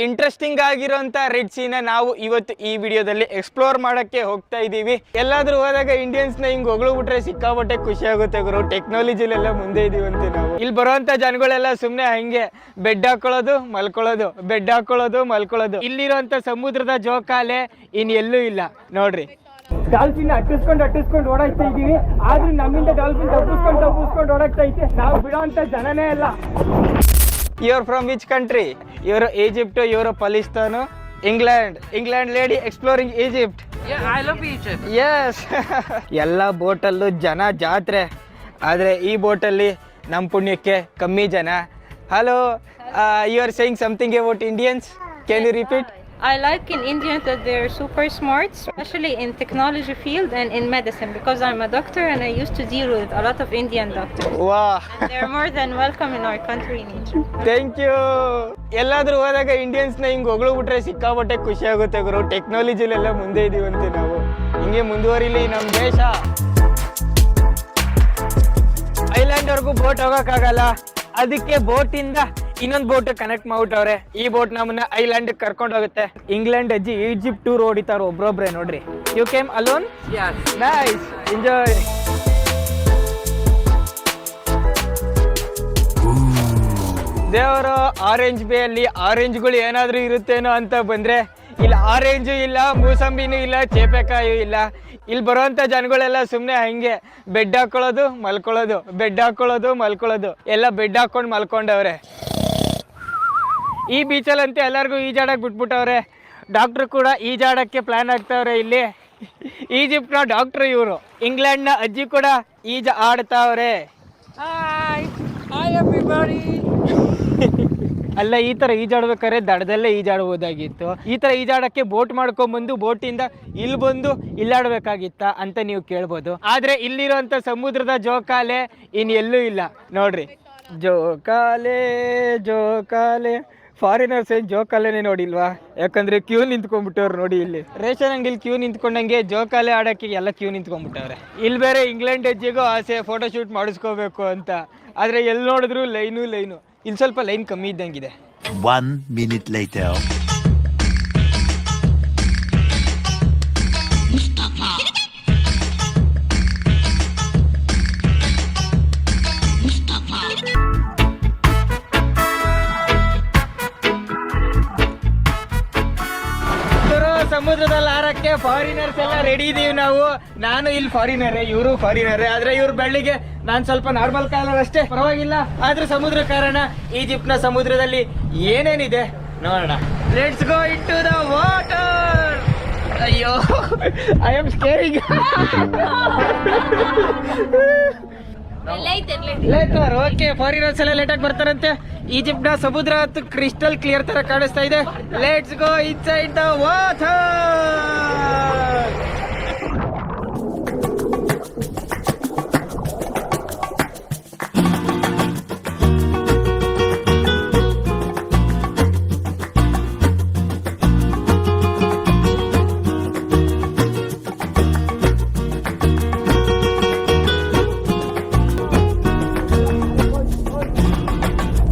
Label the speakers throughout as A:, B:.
A: Interesting ಆಗಿರೋಂಥ red Seena ನಾವು ಇವತ್ತು ಈ ವಿಡಿಯೋದಲ್ಲಿ ಎಕ್ಸ್ಪ್ಲೋರ್ ಮಾಡಕ್ಕೆ ಹೋಗ್ತಾ ಇದೀವಿ. ಎಲ್ಲಾದ್ರೂ ಹೋದಾಗ ಇಂಡಿಯನ್ಸ್ ನ ಹಿಂಗ್ ಹೊಗಳ್ಬಿಟ್ರೆ ಸಿಕ್ಕಾಪಟ್ಟೆ ಖುಷಿ ಆಗುತ್ತೆ ಗುರು. ಟೆಕ್ನಾಲಜಿಲೆಲ್ಲ ಮುಂದೆ ಇದೀವಂತೆ ನಾವು. ಇಲ್ಲಿ ಬರುವಂತ ಜನಗಳೆಲ್ಲ ಸುಮ್ನೆ ಹಂಗೆ ಬೆಡ್ ಹಾಕೊಳ್ಳೋದು ಮಲ್ಕೊಳ್ಳೋದು, ಬೆಡ್ ಹಾಕೊಳ್ಳೋದು ಮಲ್ಕೊಳ್ಳೋದು. ಇಲ್ಲಿರುವಂತ ಸಮುದ್ರದ ಜೋಕಾಲೆ ಇನ್ ಎಲ್ಲೂ ಇಲ್ಲ ನೋಡ್ರಿ. ಡಾಲ್ಫಿನ್ ಅಟ್ಟಿಸ್ಕೊಂಡು ಓಡಾಡ್ತಾ ಇದೀವಿ, ಆದ್ರೂ ನಮ್ಮಿಂದ ಡಾಲ್ಫಿನ್ ತಪ್ಪಿಸ್ಕೊಂಡು ಓಡಾಡ್ತಾ ಐತೆ. ನಾವು ಬಿಡೋಂತ ಜನನೇ ಅಲ್ಲ. You're from which country? You're Egypt, you're Palestine, England lady exploring Egypt.
B: Yeah, I love Egypt.
A: Yes. ಎಲ್ಲ ಬೋಟಲ್ಲೂ ಜನ ಜಾತ್ರೆ, ಆದರೆ ಈ ಬೋಟಲ್ಲಿ ನಮ್ಮ ಪುಣ್ಯಕ್ಕೆ ಕಮ್ಮಿ ಜನ. Hello, you are saying something about Indians. Can you repeat?
C: I like in India that they're super smart, especially in technology field and in medicine, because I'm a doctor and I used to deal with a lot of Indian doctors.
A: Wow.
C: And they're more than welcome in our country in Egypt.
A: Thank you. ಎಲ್ಲಾದ್ರೂ ಹೋದಾಗ Indians ನ ಹಿಂಗ್ ಹೊಗಳ್ಬಿಟ್ರೆ ಸಿಕ್ಕಾಪಟ್ಟೆ ಖುಷಿ ಆಗುತ್ತೆ ಗುರು. ಟೆಕ್ನಾಲಜಿಲೆಲ್ಲ ಮುಂದೆ ಇದೀವಂತೆ ನಾವು. ಹಿಂಗೆ ಮುಂದುವರಿಲಿ ನಮ್ಮ ದೇಶ. ಐಲ್ಯಾಂಡ್ ವರ್ಗೂ ಬೋಟ್ ಹೋಗಕ್ಕಾಗಲ್ಲ, ಅದಕ್ಕೆ ಬೋಟಿಂದ ಇನ್ನೊಂದು ಬೋಟ್ ಕನೆಕ್ಟ್ ಮಾಡ್ಬಿಟ್ಟವ್ರೆ. ಈ ಬೋಟ್ ನಮ್ಮನ್ನ ಐಲ್ಯಾಂಡ್ ಕರ್ಕೊಂಡು ಹೋಗುತ್ತೆ. ಇಂಗ್ಲೆಂಡ್ ಅಜ್ಜಿ ಈಜಿಪ್ಟ್ ಟೂರ್ ಹೊಡಿತಾರ ಒಬ್ರೊಬ್ರೆ ನೋಡ್ರಿ. You came alone?
B: Yes.
A: Nice, enjoy. ದೇವರು ಆರೆಂಜ್ ಬೇ ಅಲ್ಲಿ ಆರೆಂಜ್ಗಳು ಏನಾದ್ರೂ ಇರುತ್ತೇನೋ ಅಂತ ಬಂದ್ರೆ, ಇಲ್ಲಿ ಆರೆಂಜು ಇಲ್ಲ, ಮೂಸಂಬಿನೂ ಇಲ್ಲ, ಚೇಪೆಕಾಯಿ ಇಲ್ಲ. ಇಲ್ಲಿ ಬರುವಂತ ಜನಗಳೆಲ್ಲ ಸುಮ್ನೆ ಹಂಗೆ ಬೆಡ್ ಹಾಕೊಳ್ಳೋದು ಮಲ್ಕೊಳ್ಳೋದು, ಬೆಡ್ ಹಾಕೊಳ್ಳೋದು ಮಲ್ಕೊಳ್ಳೋದು, ಎಲ್ಲ ಬೆಡ್ ಹಾಕೊಂಡು ಮಲ್ಕೊಂಡವ್ರೆ. ಈ ಬೀಚಲ್ಲಂತೆ ಎಲ್ಲರಿಗೂ ಈಜಾಡಕ್ಕೆ ಬಿಟ್ಬಿಟ್ಟವ್ರೆ. ಡಾಕ್ಟ್ರು ಕೂಡ ಈಜಾಡಕ್ಕೆ ಪ್ಲಾನ್ ಆಗ್ತಾವ್ರೆ. ಇಲ್ಲಿ ಈಜಿಪ್ಟ್ನ ಡಾಕ್ಟ್ರು ಇವರು, ಇಂಗ್ಲೆಂಡ್ನ ಅಜ್ಜಿ ಕೂಡ ಈಜ ಆಡ್ತಾವ್ರೆ.
B: Hi everybody.
A: ಅಲ್ಲ, ಈ ತರ ಈಜಾಡ್ಬೇಕಾದ್ರೆ ದಡದಲ್ಲೇ ಈಜಾಡ್ಬೋದಾಗಿತ್ತು. ಈ ತರ ಈಜಾಡಕ್ಕೆ ಬೋಟ್ ಮಾಡ್ಕೊಂಡ್ಬಂದು ಬೋಟಿಂದ ಇಲ್ಲಿ ಬಂದು ಇಲ್ಲಾಡ್ಬೇಕಾಗಿತ್ತ ಅಂತ ನೀವು ಕೇಳ್ಬೋದು. ಆದ್ರೆ ಇಲ್ಲಿರುವಂತ ಸಮುದ್ರದ ಜೋಕಾಲೆ ಇನ್ ಎಲ್ಲೂ ಇಲ್ಲ ನೋಡ್ರಿ. ಜೋಕಾಲೆ ಜೋಕಾಲೆ, ಫಾರಿನರ್ಸ್ ಏನ್ ಜೋಕಾಲೆನೇ ನೋಡಿಲ್ವಾ? ಯಾಕಂದ್ರೆ ಕ್ಯೂ ನಿಂತ್ಕೊಂಡ್ಬಿಟ್ಟವ್ರು ನೋಡಿ. ಇಲ್ಲಿ ರೇಷನ್ ಅಂಗಡಿಲಿ ಕ್ಯೂ ನಿಂತ್ಕೊಂಡಂಗೆ ಜೋಕಾಲೆ ಆಡಕ್ಕೆ ಎಲ್ಲ ಕ್ಯೂ ನಿಂತ್ಕೊಂಡ್ಬಿಟ್ಟವ್ರೆ. ಇಲ್ಲಿ ಬೇರೆ ಇಂಗ್ಲೆಂಡ್ ಅಜ್ಜಿಗೂ ಆಸೆ ಫೋಟೋ ಶೂಟ್ ಮಾಡಿಸ್ಕೋಬೇಕು ಅಂತ, ಆದ್ರೆ ಎಲ್ಲಿ ನೋಡಿದ್ರು ಲೈನು. ಇಲ್ಲಿ ಸ್ವಲ್ಪ ಲೈನ್ ಕಮ್ಮಿ ಇದ್ದಂಗಿದೆ.
D: 1 minute later.
A: ಸಮುದ್ರದಲ್ಲಿ ಹಾರಕ್ಕೆ ಫಾರಿನರ್ಸ್ ಎಲ್ಲ ರೆಡಿ ಇದೀವಿ ನಾವು. ನಾನು ಇಲ್ಲಿ ಫಾರಿನರೇ, ಇವರು ಫಾರಿನರೇ. ಆದ್ರೆ ಇವ್ರ ಬೆಳ್ಳಿಗೆ ನಾನ್ ಸ್ವಲ್ಪ ನಾರ್ಮಲ್ ಕಾಲರ್ ಅಷ್ಟೇ, ಪರವಾಗಿಲ್ಲ. ಆದ್ರೆ ಸಮುದ್ರ ಕಾರಣ ಈಜಿಪ್ಟ್ ನ ಸಮುದ್ರದಲ್ಲಿ ಏನೇನಿದೆ ನೋಡೋಣ. Let's go into the water. ಅಯ್ಯೋ, I am scaring. Later, okay. Foreigners ಎಲ್ಲ ಲೇಟ್ ಆಗಿ ಬರ್ತಾರಂತೆ. ಈಜಿಪ್ಟ್ ನ ಸಮುದ್ರ ಮತ್ತು ಕ್ರಿಸ್ಟಲ್ ಕ್ಲಿಯರ್ ತರ ಕಾಣಿಸ್ತಾ ಇದೆ. Let's go inside the water.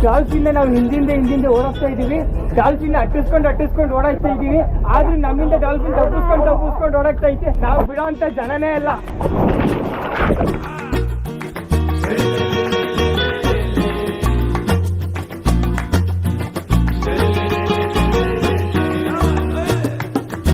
A: Dolphin ನಾವು ಹಿಂದಿಂದ ಓಡಾಡ್ತಾ ಇದೀವಿ. ಡಾಲ್ಫಿನ್ ಅಟ್ಟಿಸ್ಕೊಂಡು ಓಡಾಡ್ತಾ ಇದೀವಿ, ಆದ್ರೂ ನಮ್ಮಿಂದ ಡಾಲ್ಫಿನ್ ತಪ್ಪಿಸ್ಕೊಂಡು ಓಡಾಡ್ತಾ ಐತೆ. ನಾವು ಬಿಡೋಂತ ಜನನೇ ಅಲ್ಲ.